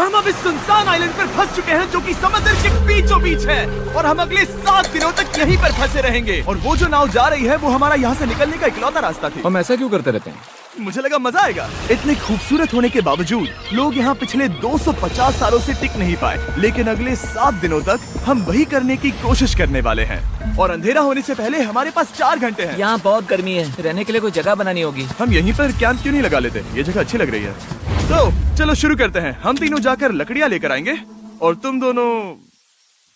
हम अब इस सुनसान आइलैंड पर फंस चुके हैं जो कि समंदर के बीचों बीच है और हम अगले 7 दिनों तक यहीं पर फंसे रहेंगे। और वो जो नाव जा रही है वो हमारा यहाँ से निकलने का इकलौता रास्ता थी। हम ऐसा क्यों करते रहते हैं? मुझे लगा मजा आएगा। इतने खूबसूरत होने के बावजूद लोग यहाँ पिछले 250 सालों से टिक नहीं पाए, लेकिन अगले 7 दिनों तक हम वही करने की कोशिश करने वाले हैं। और अंधेरा होने से पहले हमारे पास 4 घंटे हैं। यहाँ बहुत गर्मी है, रहने के लिए कोई जगह बनानी होगी। हम यहीं पर कैंप क्यों नहीं लगा लेते? ये जगह अच्छी लग रही है। तो चलो शुरू करते हैं। हम तीनों जाकर लकड़ियाँ लेकर आएंगे और तुम दोनों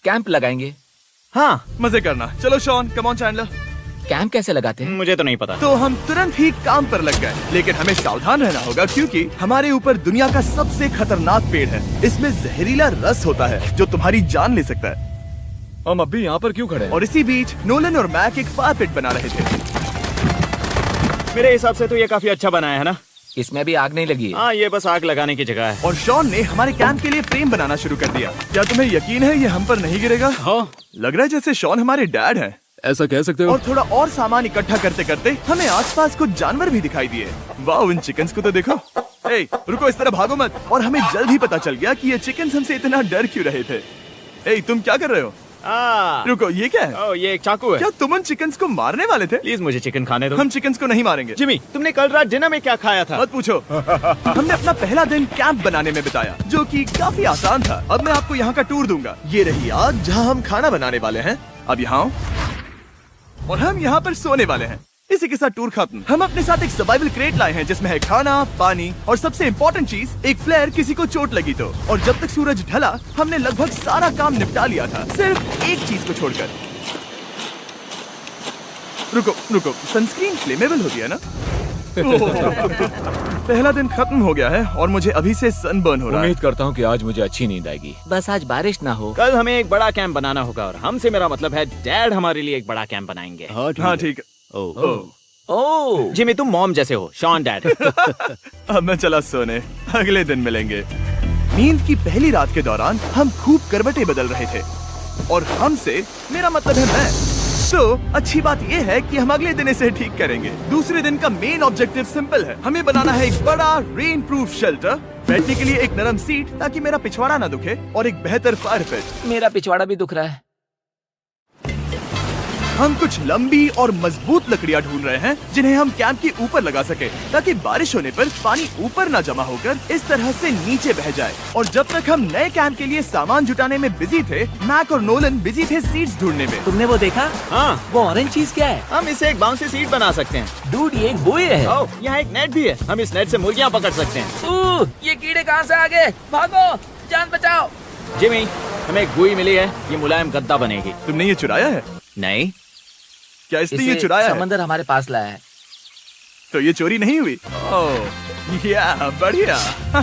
कैंप लगाएंगे। हाँ, मजे करना। चलो Shawn, come on Chandler. Camp कैसे लगाते हैं? मुझे तो नहीं पता। तो हम तुरंत ही काम पर लग गए, लेकिन हमें सावधान रहना होगा क्योंकि हमारे ऊपर दुनिया का सबसे खतरनाक पेड़ है। इसमें जहरीला रस होता है जो तुम्हारी जान ले सकता है। हम अभी यहाँ पर क्यों खड़े हैं? और इसी बीच नोलन और मैक एक फायर पिट बना रहे थे। मेरे हिसाब से तो ये काफी अच्छा बनाया है ना? इसमें भी आग नहीं लगी है। हाँ, ये बस आग लगाने की जगह है। और शॉन ने हमारे कैंप के लिए फ्रेम बनाना शुरू कर दिया। क्या तुम्हें यकीन है ये हम पर नहीं गिरेगा? हाँ। लग रहा है जैसे शॉन हमारे डैड हैं। ऐसा कह सकते हो? और थोड़ा और सामान इकट्ठा करते करते हमें आसपास कुछ जानवर भी दिखाई दिए। वाह, इन चिकन्स को तो देखो। ए, रुको, इस तरह भागो मत। और हमें जल्द ही पता चल गया कि ये चिकन्स हमसे इतना डर क्यों रहे थे। ए, तुम क्या कर रहे हो? रुको, ये क्या है? ओ, ये एक चाकू है। क्या तुम उन चिकन्स को मारने वाले थे? प्लीज मुझे चिकन खाने दो। हम चिकन्स को नहीं मारेंगे। जिमी, तुमने कल रात डिनर में क्या खाया था? मत पूछो। हमने अपना पहला दिन कैंप बनाने में बिताया, जो कि काफी आसान था। अब मैं आपको यहाँ का टूर दूंगा। ये रही आग जहाँ हम खाना बनाने वाले हैं। अब यहाँ आओ। और हम यहाँ पर सोने वाले हैं। इसी के साथ टूर खत्म। हम अपने साथ एक सर्वाइवल क्रेट लाए हैं जिसमें है खाना, पानी और सबसे इम्पोर्टेंट चीज एक फ्लेयर, किसी को चोट लगी तो। और जब तक सूरज ढला हमने लगभग सारा काम निपटा लिया था, सिर्फ एक चीज को छोड़कर। रुको, सनस्क्रीन फ्लेमेबल होती है ना? पहला दिन खत्म हो गया है और मुझे अभी से सनबर्न हो रहा है। उम्मीद करता हूँ कि आज मुझे अच्छी नींद आएगी। बस आज बारिश ना हो। कल हमें एक बड़ा कैंप बनाना होगा और हमसे मेरा मतलब है डैड हमारे लिए एक बड़ा कैंप बनाएंगे। हाँ ठीक है। ओह, जिमी, तुम मॉम जैसे हो, शॉन डैड। अब मैं चला सोने, अगले दिन मिलेंगे। नींद की पहली रात के दौरान हम खूब करवटें बदल रहे थे। और हमसे मेरा मतलब है मैं। तो अच्छी बात यह है कि हम अगले दिन इसे ठीक करेंगे। दूसरे दिन का मेन ऑब्जेक्टिव सिंपल है। हमें बनाना है एक बड़ा रेन प्रूफ शेल्टर, बैठने के लिए एक नरम सीट ताकि मेरा पिछवाड़ा ना दुखे, और एक बेहतर फायर पिट। मेरा पिछवाड़ा भी दुख रहा है। हम कुछ लंबी और मजबूत लकड़ियां ढूंढ रहे हैं जिन्हें हम कैंप के ऊपर लगा सके, ताकि बारिश होने पर पानी ऊपर ना जमा होकर इस तरह से नीचे बह जाए। और जब तक हम नए कैंप के लिए सामान जुटाने में बिजी थे, मैक और नोलन बिजी थे सीड्स ढूंढने में। तुमने वो देखा? हाँ, वो ऑरेंज चीज क्या है? हम इसे एक बाउंसी सीट बना सकते हैं। डूड, ये एक बुए है। ओह, यहाँ एक नेट भी है। हम इस नेट से मुर्गियाँ पकड़ सकते हैं। ये कीड़े कहाँ से आ गए? भागो, जान बचाओ। जिमी, हमें एक बुई मिली है। ये मुलायम गद्दा बनेगी। तुमने ये चुराया है? नहीं। क्या इसने ये चुराया है? समंदर हमारे पास लाया है। तो ये चोरी नहीं हुई? ओह, या बढ़िया।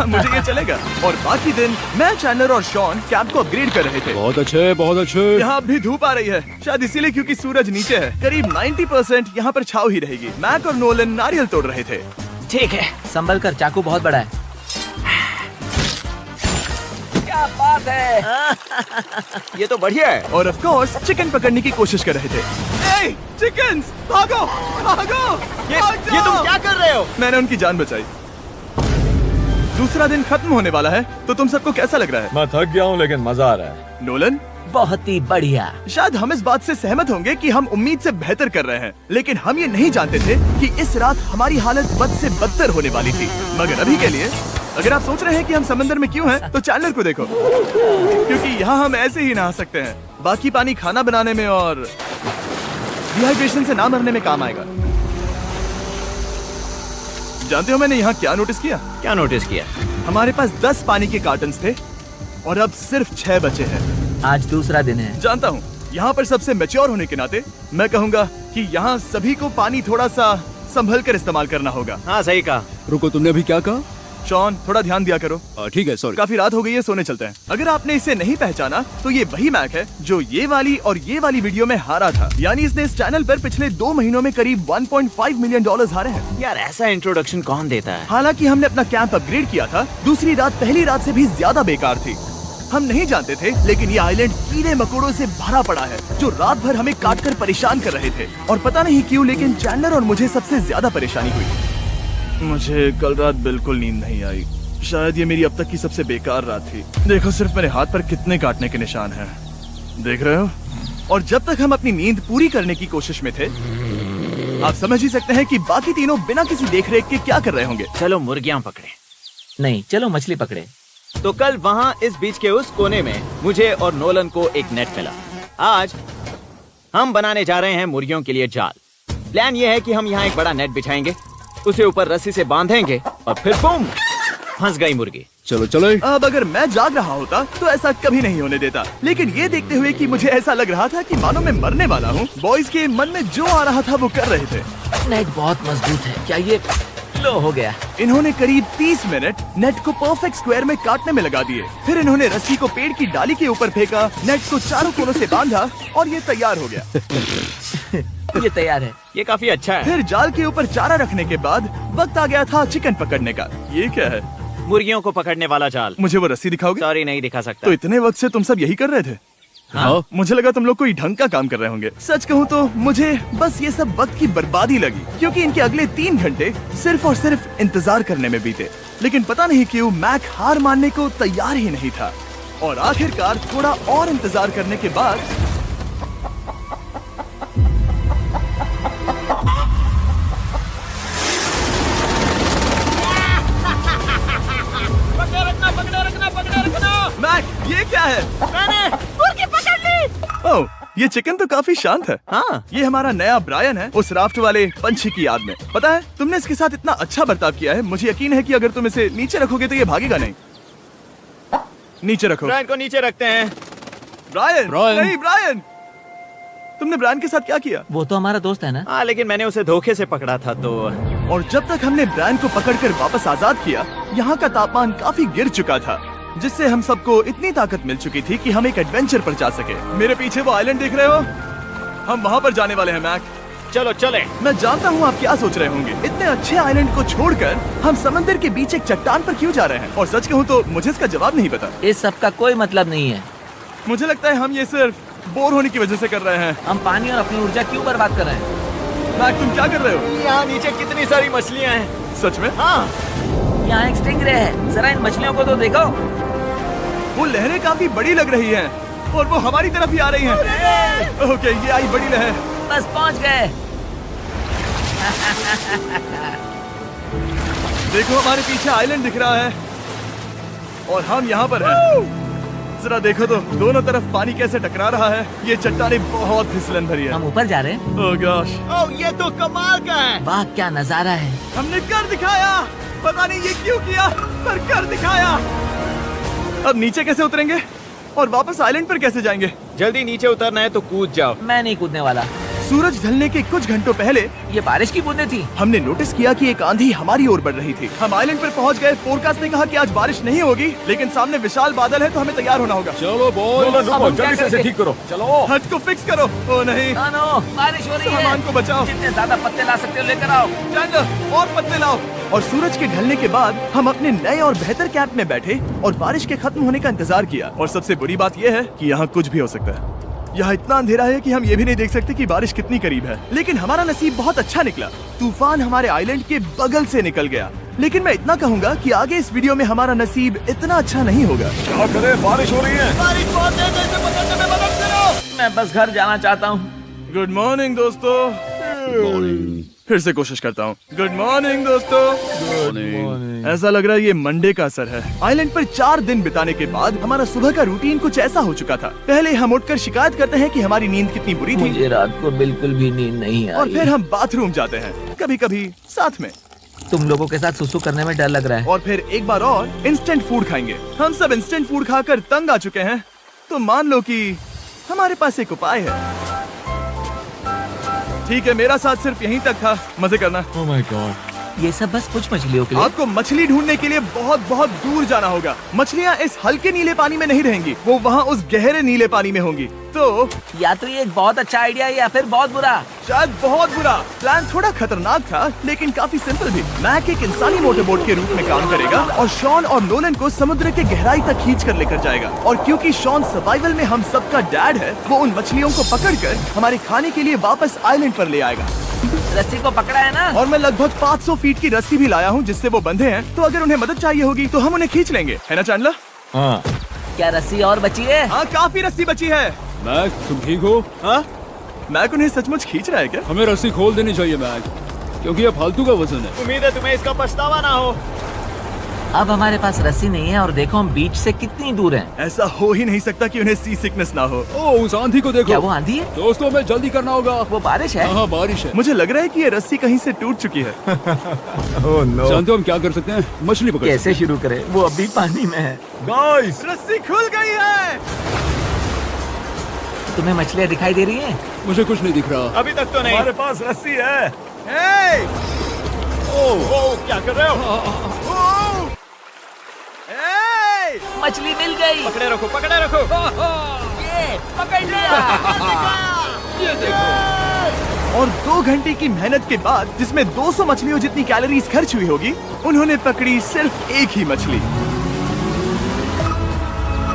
मुझे ये चलेगा। और बाकी दिन मैं, चैंडलर और शॉन कैंप को अपग्रेड कर रहे थे। बहुत अच्छे, बहुत अच्छे। यहाँ भी धूप आ रही है, शायद इसीलिए क्योंकि सूरज नीचे है। करीब 90% यहाँ पर छाव ही रहेगी। मैक और नोलन नारियल तोड़ रहे थे। ठीक है, संभल कर, चाकू बहुत बड़ा है। क्या बात है। ये तो बढ़िया है। और ऑफ कोर्स चिकन पकड़ने की कोशिश कर रहे थे। ए, चिकन्स, भागो, भागो, ये तुम क्या कर रहे हो? मैंने उनकी जान बचाई। दूसरा दिन खत्म होने वाला है, तो तुम सबको कैसा लग रहा है? मैं थक गया हूँ लेकिन मजा आ रहा है। नोलन, बहुत ही बढ़िया। शायद हम इस बात से सहमत होंगे कि हम उम्मीद से बेहतर कर रहे हैं, लेकिन हम ये नहीं जानते थे कि इस रात हमारी हालत बद से बदतर होने वाली थी। मगर अभी के लिए, अगर आप सोच रहे हैं कि हम समंदर में क्यों हैं, तो चैंडलर को देखो, क्योंकि यहाँ हम ऐसे ही नहा सकते हैं। बाकी पानी खाना बनाने में और डिहाइड्रेशन से ना मरने में काम आएगा। जानते हो मैंने यहाँ क्या नोटिस किया? क्या नोटिस किया? हमारे पास 10 पानी के कार्टन्स थे और अब सिर्फ 6 बचे हैं। आज दूसरा दिन है। जानता हूँ, यहाँ पर सबसे मैच्योर होने के नाते मैं कहूँगा कि यहाँ सभी को पानी थोड़ा सा संभल कर इस्तेमाल करना होगा। हाँ, सही कहा। रुको, तुमने अभी क्या कहा? शॉन, थोड़ा ध्यान दिया करो। ठीक है, सॉरी। काफी रात हो गई है, सोने चलते हैं। अगर आपने इसे नहीं पहचाना तो ये वही मैक है जो ये वाली और ये वाली वीडियो में हारा था। यानी इसने इस चैनल पर पिछले 2 महीनों में करीब $1.5 मिलियन हारे हैं। यार, ऐसा इंट्रोडक्शन कौन देता है? हालांकि हमने अपना कैंप अपग्रेड किया था, दूसरी रात पहली रात से भी ज्यादा बेकार थी। हम नहीं जानते थे, लेकिन ये आइलैंड कीड़े मकोड़ों से भरा पड़ा है जो रात भर हमें काट कर परेशान कर रहे थे। और पता नहीं क्यों, लेकिन चैंडलर और मुझे सबसे ज्यादा परेशानी हुई। मुझे कल रात बिल्कुल नींद नहीं आई। शायद ये मेरी अब तक की सबसे बेकार रात थी। देखो सिर्फ मेरे हाथ पर कितने काटने के निशान हैं। देख रहे हो? और जब तक हम अपनी नींद पूरी करने की कोशिश में थे, आप समझ ही सकते हैं कि बाकी तीनों बिना किसी देखरेख के क्या कर रहे होंगे। चलो मुर्गियां पकड़े। नहीं, चलो मछली पकड़े। तो कल वहाँ इस बीच के उस कोने में मुझे और नोलन को एक नेट मिला। आज हम बनाने जा रहे हैं मुर्गियों के लिए जाल। प्लान ये है कि हम यहाँ एक बड़ा नेट बिछाएंगे, उसे ऊपर रस्सी से बांधेंगे और फिर बूम, फंस गई मुर्गी। चलो चलो। अब अगर मैं जाग रहा होता तो ऐसा कभी नहीं होने देता, लेकिन ये देखते हुए कि मुझे ऐसा लग रहा था कि मानो मैं मरने वाला हूँ, बॉयज के मन में जो आ रहा था वो कर रहे थे। नेट बहुत मजबूत है। क्या ये लो हो गया? इन्होंने करीब 30 मिनट नेट को परफेक्ट स्क्वायर में काटने में लगा दिए। फिर इन्होंने रस्सी को पेड़ की डाली के ऊपर फेंका, नेट को चारों कोनों से बांधा और ये तैयार हो गया। ये तैयार है। ये काफी अच्छा है। फिर जाल के ऊपर चारा रखने के बाद वक्त आ गया था चिकन पकड़ने का। ये क्या है? मुर्गियों को पकड़ने वाला जाल। मुझे वो रस्सी दिखाओगे? सॉरी, नहीं दिखा सकता। तो इतने वक्त से तुम सब यही कर रहे थे? हाँ। मुझे लगा तुम लोग कोई ढंग का काम कर रहे होंगे। सच कहूँ तो मुझे बस ये सब वक्त की बर्बादी लगी, क्योंकि इनके अगले 3 घंटे सिर्फ और सिर्फ इंतजार करने में बीते। लेकिन पता नहीं क्यों मैक हार मानने को तैयार ही नहीं था, और आखिरकार थोड़ा और इंतजार करने के बाद मैक, ये क्या है? मैंने मुर्गी पकड़ ली। ओह, ये चिकन तो काफी शांत है। हाँ। ये हमारा नया ब्रायन है, उस राफ्ट वाले पंछी की याद में। पता है, तुमने इसके साथ इतना अच्छा बर्ताव किया है, मुझे यकीन है कि अगर तुम इसे नीचे रखोगे तो ये भागेगा नहीं। नीचे रखो। ब्रायन को नीचे रखते हैं। Brian, Brian. नहीं ब्रायन। तुमने ब्रायन के साथ क्या किया? वो तो हमारा दोस्त है ना। हाँ, लेकिन मैंने उसे धोखे से पकड़ा था तो। और जब तक हमने ब्रायन को पकड़कर वापस आजाद किया, यहाँ का तापमान काफी गिर चुका था, जिससे हम सबको इतनी ताकत मिल चुकी थी कि हम एक एडवेंचर पर जा सके। मेरे पीछे वो आइलैंड देख रहे हो? हम वहाँ पर जाने वाले हैं मैक। चलो चले। मैं जानता हूँ आप क्या सोच रहे होंगे, इतने अच्छे आइलैंड को छोड़कर हम समंदर के बीच एक चट्टान पर क्यों जा रहे हैं? और सच कहूँ तो मुझे इसका जवाब नहीं पता। इस सब का कोई मतलब नहीं है। मुझे लगता है हम ये सिर्फ बोर होने की वजह से कर रहे हैं। हम पानी और अपनी ऊर्जा क्यों बर्बाद कर रहे हैं? मैक, तुम क्या कर रहे हो? यहाँ नीचे कितनी सारी मछलियाँ हैं। सच में? हाँ। यहाँ एक स्टिंगरे है, जरा इन मछलियों को तो देखो। वो लहरें काफी बड़ी लग रही हैं और वो हमारी तरफ ही आ रही हैं। ओके, ये आई बड़ी लहर। बस पहुँच गए। देखो, हमारे पीछे आइलैंड दिख रहा है और हम यहाँ पर हैं। जरा देखो तो दोनों तरफ पानी कैसे टकरा रहा है। ये चट्टानें बहुत फिसलन भरी है। हम ऊपर जा रहे हैं। ओह गॉश, ओह, ये तो कमाल का है। वाह, क्या नजारा है। हमने कर दिखाया। पता नहीं ये क्यों किया, पर कर दिखाया। अब नीचे कैसे उतरेंगे और वापस आइलैंड पर कैसे जाएंगे? जल्दी नीचे उतरना है तो कूद जाओ। मैं नहीं कूदने वाला। सूरज ढलने के कुछ घंटों पहले ये बारिश की बूंदें थी। हमने नोटिस किया कि एक आंधी हमारी ओर बढ़ रही थी। हम आइलैंड पर पहुंच गए। फोरकास्ट ने कहा कि आज बारिश नहीं होगी, लेकिन सामने विशाल बादल है तो हमें तैयार होना होगा। चलो बॉय, अब हम क्या जल्दी से इसे करेंगे? ठीक करो। चलो। हट को फिक्स करो। ओ नहीं, नो, बारिश हो रही है। सामान को बचाओ। जितने ज्यादा पत्ते ला सकते हो लेकर आओ। चंद और पत्ते लाओ। और सूरज के ढलने के बाद हम अपने नए और बेहतर कैंप में बैठे और बारिश के खत्म होने का इंतजार किया। और सबसे बुरी बात यह है कि यहाँ कुछ भी हो सकता है। यहाँ इतना अंधेरा है कि हम ये भी नहीं देख सकते कि बारिश कितनी करीब है। लेकिन हमारा नसीब बहुत अच्छा निकला। तूफान हमारे आइलैंड के बगल से निकल गया। लेकिन मैं इतना कहूँगा कि आगे इस वीडियो में हमारा नसीब इतना अच्छा नहीं होगा। क्या करें, बारिश हो रही है। बारिश बहुत तेज है, इसे पकड़ने में मदद करो। मैं बस घर जाना चाहता हूँ। गुड मॉर्निंग दोस्तों। फिर से कोशिश करता हूँ। गुड मॉर्निंग दोस्तों। ऐसा लग रहा है ये मंडे का असर है। आइलैंड पर 4 दिन बिताने के बाद हमारा सुबह का रूटीन कुछ ऐसा हो चुका था। पहले हम उठकर शिकायत करते हैं कि हमारी नींद कितनी बुरी थी, मुझे रात को बिल्कुल भी नींद नहीं और आई। फिर हम बाथरूम जाते हैं, कभी कभी साथ में, तुम लोगों के साथ सुसु करने में डर लग रहा है। और फिर एक बार और इंस्टेंट फूड खाएंगे। हम सब इंस्टेंट फूड खाकर तंग आ चुके हैं, तो मान लो कि हमारे पास एक उपाय है। ठीक है, मेरा साथ सिर्फ यहीं तक था। मजे करना। Oh my God. ये सब बस कुछ मछलियों के लिए। आपको मछली ढूंढने के लिए बहुत बहुत दूर जाना होगा। मछलियाँ इस हल्के नीले पानी में नहीं रहेंगी, वो वहाँ उस गहरे नीले पानी में होंगी। तो या तो ये एक बहुत अच्छा आइडिया है या फिर बहुत बुरा। शायद बहुत बुरा। प्लान थोड़ा खतरनाक था लेकिन काफी सिंपल भी। मैक एक इंसानी मोटरबोट के रूप में काम करेगा और शॉन और नोलन को समुद्र के गहराई तक खींच कर लेकर जाएगा। और क्योंकि शॉन सर्वाइवल में हम सबका डैड है, वो उन मछलियों को पकड़कर हमारे खाने के लिए वापस आइलैंड पर ले आएगा। रस्सी को पकड़ा है ना? और मैं लगभग 500 फीट की रस्सी भी लाया हूँ जिससे वो बंधे हैं, तो अगर उन्हें मदद चाहिए होगी तो हम उन्हें खींच लेंगे, है ना चैंडलर? हाँ। क्या रस्सी और बची है? हाँ, काफी रस्सी बची है। मैक, तुम ठीक हो? हाँ? मैक उन्हें सचमुच खींच रहा है क्या? हमें रस्सी खोल देनी चाहिए मैक, क्योंकि ये फालतू का वजन है। उम्मीद है तुम्हें इसका पछतावा ना हो। अब हमारे पास रस्सी नहीं है और देखो हम बीच से कितनी दूर हैं। ऐसा हो ही नहीं सकता कि उन्हें सी सिकनेस ना हो। ओ, उस आंधी को देखो। क्या वो आंधी है? दोस्तों, हमें जल्दी करना होगा। वो बारिश है? हाँ, बारिश है। मुझे लग रहा है कि ये रस्सी कहीं से टूट चुकी है। जानते हो हम क्या कर सकते हैं? मछली पकड़ कैसे शुरू करें? वो अभी पानी में है। गाइस, रस्सी खुल गई है। तुम्हें मछलियाँ दिखाई दे रही हैं? सकते। मुझे कुछ नहीं दिख रहा। अभी तक तो नहीं। हमारे पास रस्सी है। हे! ओ, क्या कर रहे हो? ओ! हे! मछली मिल गई। पकड़े रखो, पकड़े रखो। ये पकड़ लिया। ये देखो। और 2 घंटे की मेहनत के बाद, जिसमें 200 मछलियों जितनी कैलोरीज खर्च हुई होगी, उन्होंने पकड़ी सिर्फ एक ही मछली।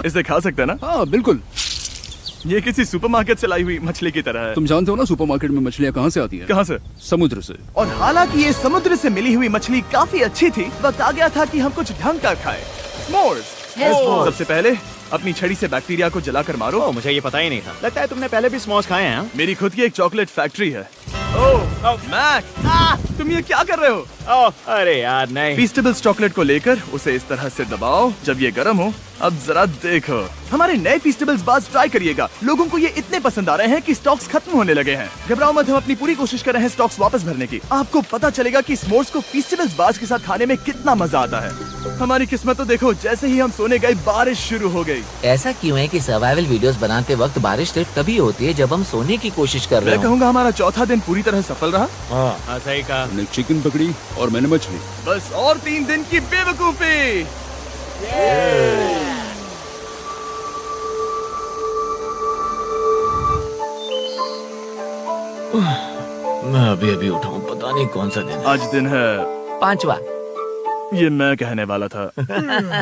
इसे खा सकते हैं ना? हाँ, बिल्कुल। ये किसी सुपरमार्केट से लाई हुई मछली की तरह है। तुम जानते हो ना सुपरमार्केट में मछलियाँ कहाँ से आती हैं? कहाँ से? समुद्र से। और हालांकि ये समुद्र से मिली हुई मछली काफी अच्छी थी, वक्त आ गया था कि हम कुछ ढंग का खाएं। S'mores। सबसे पहले अपनी छड़ी से बैक्टीरिया को जलाकर मारो। ओ, मुझे ये पता ही नहीं था। लगता है तुमने पहले भी स्मोस खाए हैं। मेरी खुद की एक चॉकलेट फैक्ट्री है। मैक, तुम ये क्या कर रहे हो? ओह, अरे यार नहीं। फीस्टेबल्स चॉकलेट को लेकर उसे इस तरह से दबाओ जब ये गर्म हो। अब जरा देखो, हमारे नए फीस्टेबल्स बार्स ट्राई करिएगा। लोगों को ये इतने पसंद आ रहे हैं कि स्टॉक्स खत्म होने लगे हैं। घबराओ मत, हम अपनी पूरी कोशिश कर रहे हैं स्टॉक्स वापस भरने की। आपको पता चलेगा कि स्मोर्स को फीस्टेबल्स बार्स के साथ खाने में कितना मजा आता है। हमारी किस्मत तो देखो, जैसे ही हम सोने गए बारिश शुरू हो गई। ऐसा क्यों है कि सर्वाइवल वीडियोस बनाते वक्त बारिश सिर्फ तभी होती है जब हम सोने की कोशिश कर रहे मैं हो? कहूँगा हमारा चौथा दिन पूरी तरह सफल रहा। हाँ, सही कहा। हमने चिकन पकड़ी और मैंने मछली। बस और 3 दिन की बेवकूफी। मैं अभी उठा हूँ, पता नहीं कौन सा दिन है। आज दिन है 5वां। ये मैं कहने वाला था।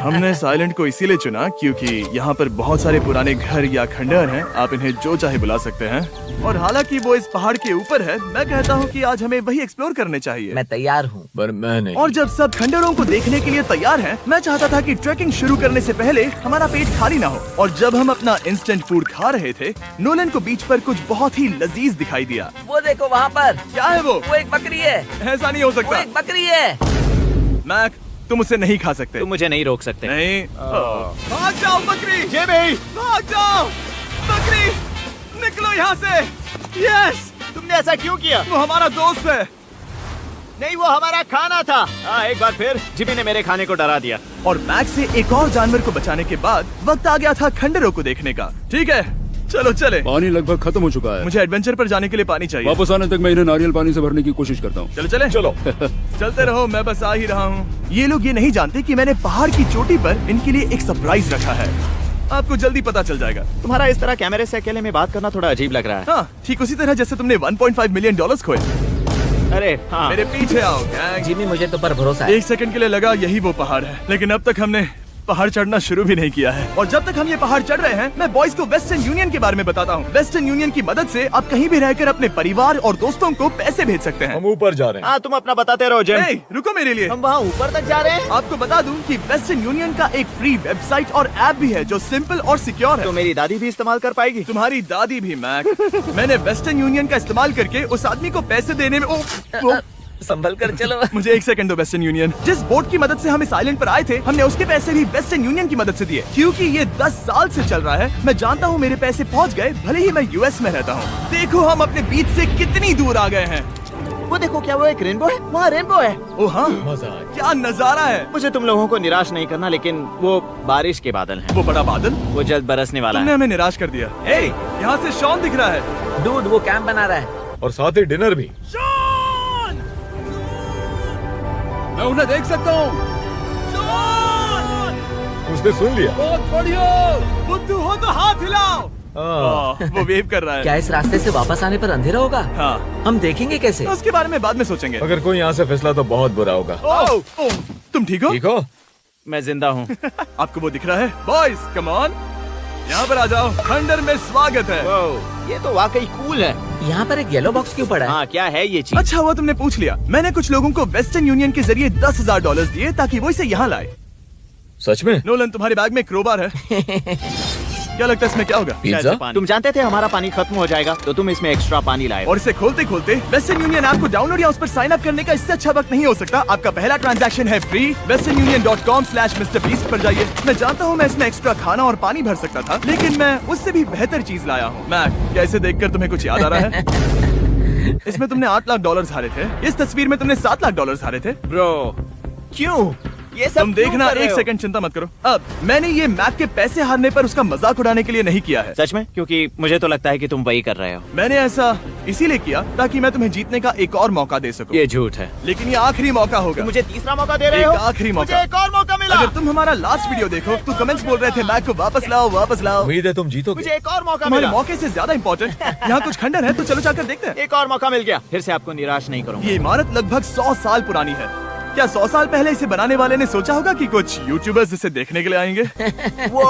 हमने इस आइलैंड को इसीलिए चुना क्योंकि यहाँ पर बहुत सारे पुराने घर या खंडहर हैं। आप इन्हें जो चाहे बुला सकते हैं। और हालांकि वो इस पहाड़ के ऊपर है, मैं कहता हूँ कि आज हमें वही एक्सप्लोर करने चाहिए। मैं तैयार हूँ, पर मैं नहीं। और जब सब खंडहरों को देखने के लिए तैयार हैं, मैं चाहता था कि ट्रैकिंग शुरू करने से पहले हमारा पेट खाली ना हो। और जब हम अपना इंस्टेंट फूड खा रहे थे, नोलन को बीच पर कुछ बहुत ही लजीज दिखाई दिया। वो देखो वहाँ पर। क्या है वो? वो एक बकरी है। ऐसा नहीं हो वो सकता। एक बकरी है। मैक, तुम उसे नहीं खा सकते। तुम मुझे नहीं रोक सकते। नहीं। भाग जाओ बकरी। ये भी। भाग जाओ बकरी, निकलो यहाँ से। यस, तुमने ऐसा क्यों किया? वो हमारा दोस्त है। नहीं, वो हमारा खाना था। हाँ, एक बार फिर जिमी ने मेरे खाने को डरा दिया। और मैक से एक और जानवर को बचाने के बाद वक्त आ गया था खंडहरों को देखने का। ठीक है, चलो चले। पानी लगभग खत्म हो चुका है। मुझे एडवेंचर पर जाने के लिए पानी चाहिए। वापस आने तक मैं इन्हें नारियल पानी से भरने की कोशिश करता हूँ। चलो चले। चलो चलते रहो, मैं बस आ ही रहा हूँ। ये लोग ये नहीं जानते कि मैंने पहाड़ की चोटी पर इनके लिए एक सरप्राइज रखा है। आपको जल्दी पता चल जाएगा। तुम्हारा इस तरह कैमरे से अकेले में बात करना थोड़ा अजीब लग रहा है। हाँ, ठीक उसी तरह जैसे तुमने $1.5 मिलियन खोए। अरे हाँ। मेरे पीछे आओ गैंग। जिमी, मुझे तो पर भरोसा है। 1 सेकंड के लिए लगा यही वो पहाड़ है, लेकिन अब तक हमने पहाड़ चढ़ना शुरू भी नहीं किया है। और जब तक हम ये पहाड़ चढ़ रहे हैं, मैं बॉयज को वेस्टर्न यूनियन के बारे में बताता हूँ। वेस्टर्न यूनियन की मदद से आप कहीं भी रहकर अपने परिवार और दोस्तों को पैसे भेज सकते हैं। हम ऊपर जा रहे हैं। हाँ, तुम अपना बताते रहो जेम। Hey, रुको मेरे लिए। हम वहाँ ऊपर तक जा रहे हैं। आपको बता दूं कि वेस्टर्न यूनियन का एक फ्री वेबसाइट और ऐप भी है जो सिंपल और सिक्योर है। तो मेरी दादी भी इस्तेमाल कर पाएगी। तुम्हारी दादी भी मैक। मैंने वेस्टर्न यूनियन का इस्तेमाल करके उस आदमी को पैसे देने में संभल कर चलो। मुझे 1 सेकंड दो। वेस्टर्न यूनियन, जिस बोट की मदद से हम इस आइलैंड पर आए थे, हमने उसके पैसे भी वेस्टर्न यूनियन की मदद से दिए। क्योंकि ये 10 साल से चल रहा है, मैं जानता हूँ मेरे पैसे पहुँच गए, भले ही मैं यूएस में रहता हूँ। देखो हम अपने बीच से कितनी दूर आ गए हैं। वो देखो, क्या वो एक रेनबो है? वहाँ रेनबो है। ओ हाँ, क्या नजारा है। मुझे तुम लोगों को निराश नहीं करना, लेकिन वो बारिश के बादल हैं। वो बड़ा बादल, वो जल्द बरसने वाला तुमने है। हमें निराश कर दिया। ए, यहाँ से शॉन दिख रहा है। डूड, वो कैंप बना रहा है। और साथ ही डिनर भी। शॉन! मैं उन्हें देख सकता हूँ। शॉन! उसने सुन लिया। बहुत बढ़िया। बुद्धू हो तो हाथ हिलाओ। वो वेव कर रहा है। क्या इस रास्ते से वापस आने पर अंधेरा होगा? हाँ, हम देखेंगे कैसे? उसके बारे में बाद में सोचेंगे। अगर कोई यहाँ से फिसला तो बहुत बुरा होगा। ओह, तुम ठीक हो? ठीक हो? मैं जिंदा हूँ। आपको वो दिख रहा है? बॉयज कम ऑन, यहाँ पर आ जाओ। खंडर में स्वागत है। ये तो वाकई कूल है। यहाँ पर एक येलो बॉक्स क्यों पड़ा है? हाँ, क्या है ये चीज? अच्छा हुआ तुमने पूछ लिया। मैंने कुछ लोगों को वेस्टर्न यूनियन के जरिए $10,000 दिए ताकि वो इसे यहाँ लाए। सच में? नोलन, तुम्हारे बैग में क्रोबार है। क्या लगता है इसमें क्या होगा? पिज्जा? तुम जानते थे हमारा पानी खत्म हो जाएगा, तो तुम इसमें एक्स्ट्रा पानी लाए। और इसे खोलते खोलते वेस्टर्न यूनियन ऐप को डाउनलोड या उस पर साइन अप करने का इससे अच्छा वक्त नहीं हो सकता। आपका पहला ट्रांजैक्शन है फ्री। westernunion.com/MrBeast पर जाइए। मैं जानता हूँ मैं इसमें एक्स्ट्रा खाना और पानी भर सकता था, लेकिन मैं उससे भी बेहतर चीज लाया हूँ। मैक, क्या इसे देखकर तुम्हें कुछ याद आ रहा है? इसमें तुमने $8 लाख हारे थे। इस तस्वीर में तुमने $7 लाख हारे थे। ब्रो, क्यों ये सब तुम देखना, क्यों कर रहे एक हो? सेकंड चिंता मत करो। अब मैंने ये मैक के पैसे हारने पर उसका मजाक उड़ाने के लिए नहीं किया है। सच में? क्योंकि मुझे तो लगता है कि तुम वही कर रहे हो। मैंने ऐसा इसीलिए किया ताकि मैं तुम्हें जीतने का एक और मौका दे सकूं। ये झूठ है। लेकिन ये आखिरी मौका होगा। मुझे तीसरा मौका दे रहे एक हो? आखिरी मौका। मुझे एक और मौका मिला। अगर तुम हमारा लास्ट वीडियो देखो तो कमेंट्स बोल रहे थे मैक को वापस लाओ, वापस लाओ। उम्मीद है तुम जीतोगे। मुझे एक और मौका तुम्हारे मिला। मौके से ज्यादा इम्पोर्टेंट यहाँ कुछ खंडर है, तो चलो जाकर देखते हैं। एक और मौका मिल गया। फिर से आपको निराश नहीं करूंगा। ये इमारत लगभग 100 साल पुरानी है। क्या 100 साल पहले इसे बनाने वाले ने सोचा होगा कि कुछ यूट्यूबर्स इसे देखने के लिए आएंगे? वो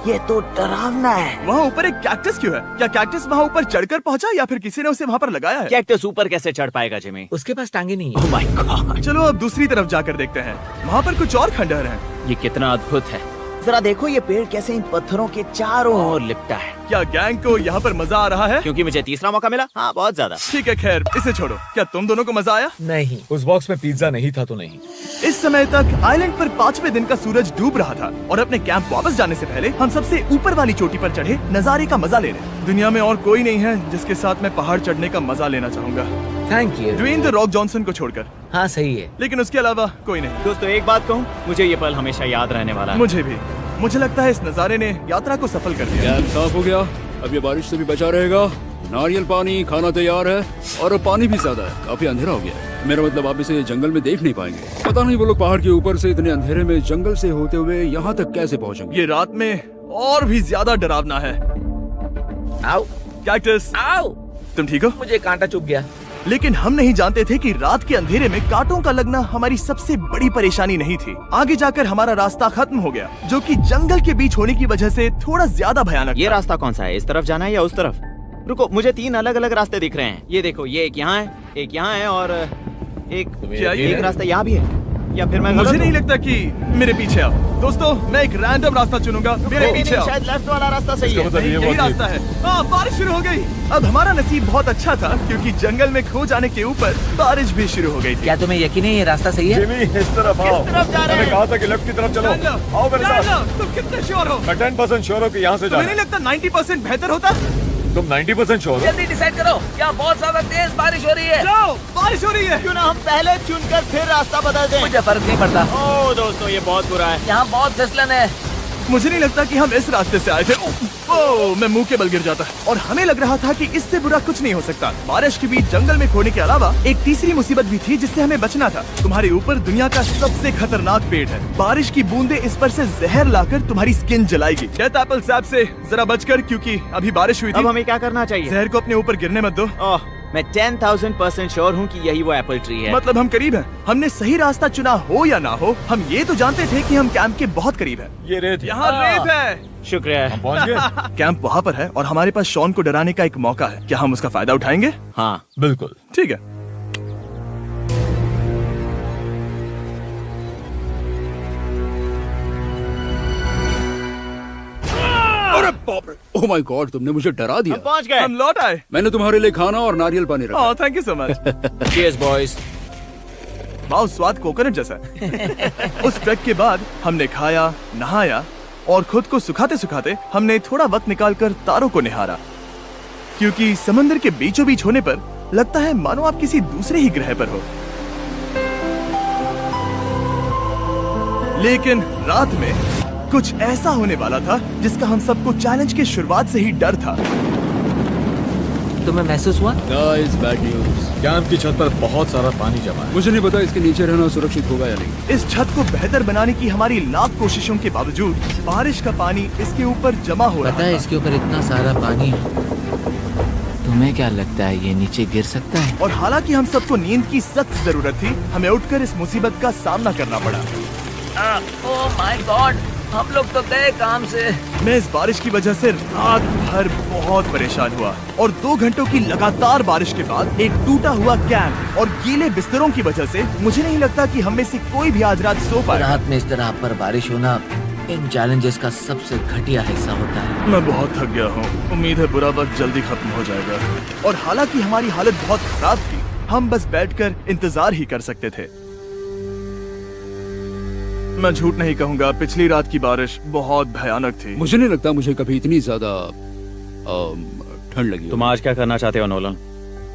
ये तो डरावना है। वहाँ ऊपर एक कैक्टस क्यों है? क्या कैक्टस वहाँ ऊपर चढ़कर पहुँचा या फिर किसी ने उसे वहाँ पर लगाया है? कैक्टस ऊपर कैसे चढ़ पाएगा जिमी? उसके पास टांगे नहीं है। ओह माय गॉड, चलो अब दूसरी तरफ जाकर देखते हैं। वहाँ पर कुछ और खंडहर हैं। ये कितना अद्भुत है। जरा देखो ये पेड़ कैसे इन पत्थरों के चारों ओर लिपटा है। क्या गैंग को यहाँ पर मजा आ रहा है? क्योंकि मुझे तीसरा मौका मिला। हाँ, बहुत ज्यादा। ठीक है, खैर इसे छोड़ो। क्या तुम दोनों को मजा आया? नहीं। उस बॉक्स में पिज्जा नहीं था तो नहीं। इस समय तक आइलैंड पर 5वें दिन का सूरज डूब रहा था और अपने कैंप वापस जाने से पहले हम सबसे ऊपर वाली चोटी पर चढ़े नजारे का मजा ले रहे। दुनिया में और कोई नहीं है जिसके साथ मैं पहाड़ चढ़ने का मजा लेना चाहूंगा, thank you. Dwayne the Rock Johnson को छोड़कर। हाँ सही है। लेकिन उसके अलावा कोई नहीं। दोस्तों, एक बात कहूँ, मुझे ये पल हमेशा याद रहने वाला है। मुझे भी। मुझे लगता है इस नजारे ने यात्रा को सफल कर दिया। कैंप साफ हो गया, अब ये बारिश से भी बचा रहेगा। नारियल पानी, खाना तैयार है और अब पानी भी ज्यादा है। काफी अंधेरा हो गया है। मेरा मतलब आप इसे जंगल में देख नहीं पाएंगे। पता नहीं वो लोग पहाड़ के ऊपर से इतने अंधेरे में जंगल से होते हुए यहाँ तक कैसे पहुँचेंगे। ये रात में और भी ज्यादा डरावना है। आओ कैक्टस, आओ। तुम ठीक हो? मुझे कांटा चुभ गया। लेकिन हम नहीं जानते थे कि रात के अंधेरे में कांटों का लगना हमारी सबसे बड़ी परेशानी नहीं थी। आगे जाकर हमारा रास्ता खत्म हो गया, जो कि जंगल के बीच होने की वजह से थोड़ा ज्यादा भयानक ये था। रास्ता कौन सा है? इस तरफ जाना है या उस तरफ? रुको, मुझे 3 अलग अलग रास्ते दिख रहे हैं। ये देखो, ये एक यहाँ है, एक यहाँ है और एक क्या ये एक है? रास्ता यहाँ भी है। या फिर मैं मुझे गलत नहीं हूँ? लगता कि मेरे पीछे आओ। दोस्तों, मैं एक रैंडम रास्ता चुनूंगा। मेरे नहीं, पीछे नहीं, आओ। शायद लेफ्ट वाला रास्ता सही है। मतलब नहीं, ये यही बहुत रास्ता है। हाँ, बारिश शुरू हो गई। अब हमारा नसीब बहुत अच्छा था क्योंकि जंगल में खो जाने के ऊपर बारिश भी शुरू हो गई थी। क्या तुम्हें यकीन है ये रास्ता सही है? जिमी, इस तरफ आओ। तरफ जा रहे मैंने हैं? कहा था कि लेफ्ट की तरफ चलो। जान लो, आओ मेरे जान साथ। लो, तुम कितने श्योर हो? मैं 10% श्योर हूँ कि यहाँ से तुम्हें जाना। नहीं लगता 90% बेहतर होता? तुम 90% श्योर हो? जल्दी डिसाइड करो। क्या बहुत ज्यादा तेज बारिश हो रही है? जाओ, बारिश हो रही है। क्यों ना हम पहले चुनकर फिर रास्ता बदल दें? मुझे फर्क नहीं पड़ता। ओह दोस्तों, ये बहुत बुरा है। यहाँ बहुत फिसलन है। मुझे नहीं लगता कि हम इस रास्ते से आए थे। ओह, मैं मुंह के बल गिर जाता। और हमें लग रहा था कि इससे बुरा कुछ नहीं हो सकता। बारिश के बीच जंगल में खोने के अलावा एक तीसरी मुसीबत भी थी जिससे हमें बचना था। तुम्हारे ऊपर दुनिया का सबसे खतरनाक पेड़ है। बारिश की बूंदें इस पर से जहर लाकर तुम्हारी स्किन जलाएगी। डेथ एप्पल सैप से जरा बचकर, क्योंकि अभी बारिश हुई अब थी। हमें क्या करना चाहिए? जहर को अपने ऊपर गिरने मत दो। ओह, मैं 10,000% श्योर हूँ कि यही वो एप्पल ट्री है। मतलब हम करीब हैं। हमने सही रास्ता चुना हो या ना हो, हम ये तो जानते थे कि हम कैंप के बहुत करीब हैं। ये रेत है। यहाँ रेत है। शुक्रिया। हम पहुँच गए। कैंप वहाँ पर है और हमारे पास शॉन को डराने का एक मौका है। क्या हम उसका फायदा उठाएंगे? हाँ, बिल्कुल। ठीक है। अरे बाप रे, ओह माय गॉड, तुमने मुझे डरा हम दिया। पहुँच गए। हम लौट आए। मैंने तुम्हारे लिए खाना और नारियल पानी रखा। Oh, thank you so much. Cheers boys. वाह, स्वाद कोकोनट जैसा है। उस ट्रैक के बाद हमने खाया, नहाया और खुद को सुखाते सुखाते हमने थोड़ा वक्त निकालकर तारों को निहारा, क्योंकि समंदर के बीचों बीच होने पर लगता है मानो आप किसी दूसरे ही ग्रह पर हो। लेकिन रात में कुछ ऐसा होने वाला था जिसका हम सबको चैलेंज के शुरुआत से ही डर था। तुम्हें महसूस हुआ? Guys, bad news. कैंप की छत पर बहुत सारा पानी जमा है। मुझे नहीं पता इसके नीचे रहना सुरक्षित होगा या नहीं। इस छत को बेहतर बनाने की हमारी लाख कोशिशों के बावजूद बारिश का पानी इसके ऊपर जमा हो रहा पता है था। इसके ऊपर इतना सारा पानी है। तुम्हें क्या लगता है ये नीचे गिर सकता है? और हालांकि हम सबको नींद की सख्त जरूरत थी, हमें उठकर इस मुसीबत का सामना करना पड़ा। ओह माय गॉड, हम लोग तो गए काम से। मैं इस बारिश की वजह से रात भर बहुत परेशान हुआ और 2 घंटों की लगातार बारिश के बाद एक टूटा हुआ कैंप और गीले बिस्तरों की वजह से मुझे नहीं लगता कि हम में से कोई भी आज रात सो पाएगा। रात में इस तरह पर बारिश होना इन चैलेंजेस का सबसे घटिया हिस्सा होता है। मैं बहुत थक गया हूँ। उम्मीद है बुरा वक्त जल्दी खत्म हो जाएगा। और हालांकि हमारी हालत बहुत खराब थी, हम बस बैठकर इंतजार ही कर सकते थे। मैं झूठ नहीं कहूँगा, पिछली रात की बारिश बहुत भयानक थी। मुझे नहीं लगता मुझे कभी इतनी ज्यादा ठंड लगी तुम आज क्या करना चाहते हो नोलन?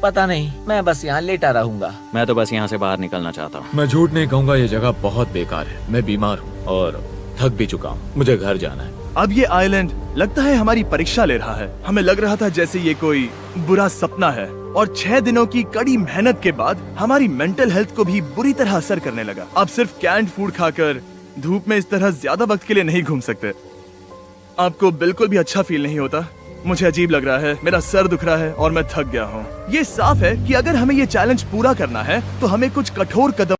पता नहीं, मैं बस यहाँ लेटा रहूंगा। मैं तो बस यहाँ से बाहर निकलना चाहता हूँ। मैं झूठ नहीं कहूँगा, ये जगह बहुत बेकार है। मैं बीमार हूँ और थक भी चुका हूँ। मुझे घर जाना है। अब ये आइलैंड लगता है हमारी परीक्षा ले रहा है। हमें लग रहा था जैसे ये कोई बुरा सपना है और 6 दिनों की कड़ी मेहनत के बाद हमारी मेंटल हेल्थ को भी बुरी तरह असर करने लगा। अब सिर्फ कैंड फूड खाकर धूप में इस तरह ज्यादा वक्त के लिए नहीं घूम सकते। आपको बिल्कुल भी अच्छा फील नहीं होता? मुझे अजीब लग रहा है, मेरा सर दुख रहा है और मैं थक गया हूँ। ये साफ है कि अगर हमें ये चैलेंज पूरा करना है तो हमें कुछ कठोर कदम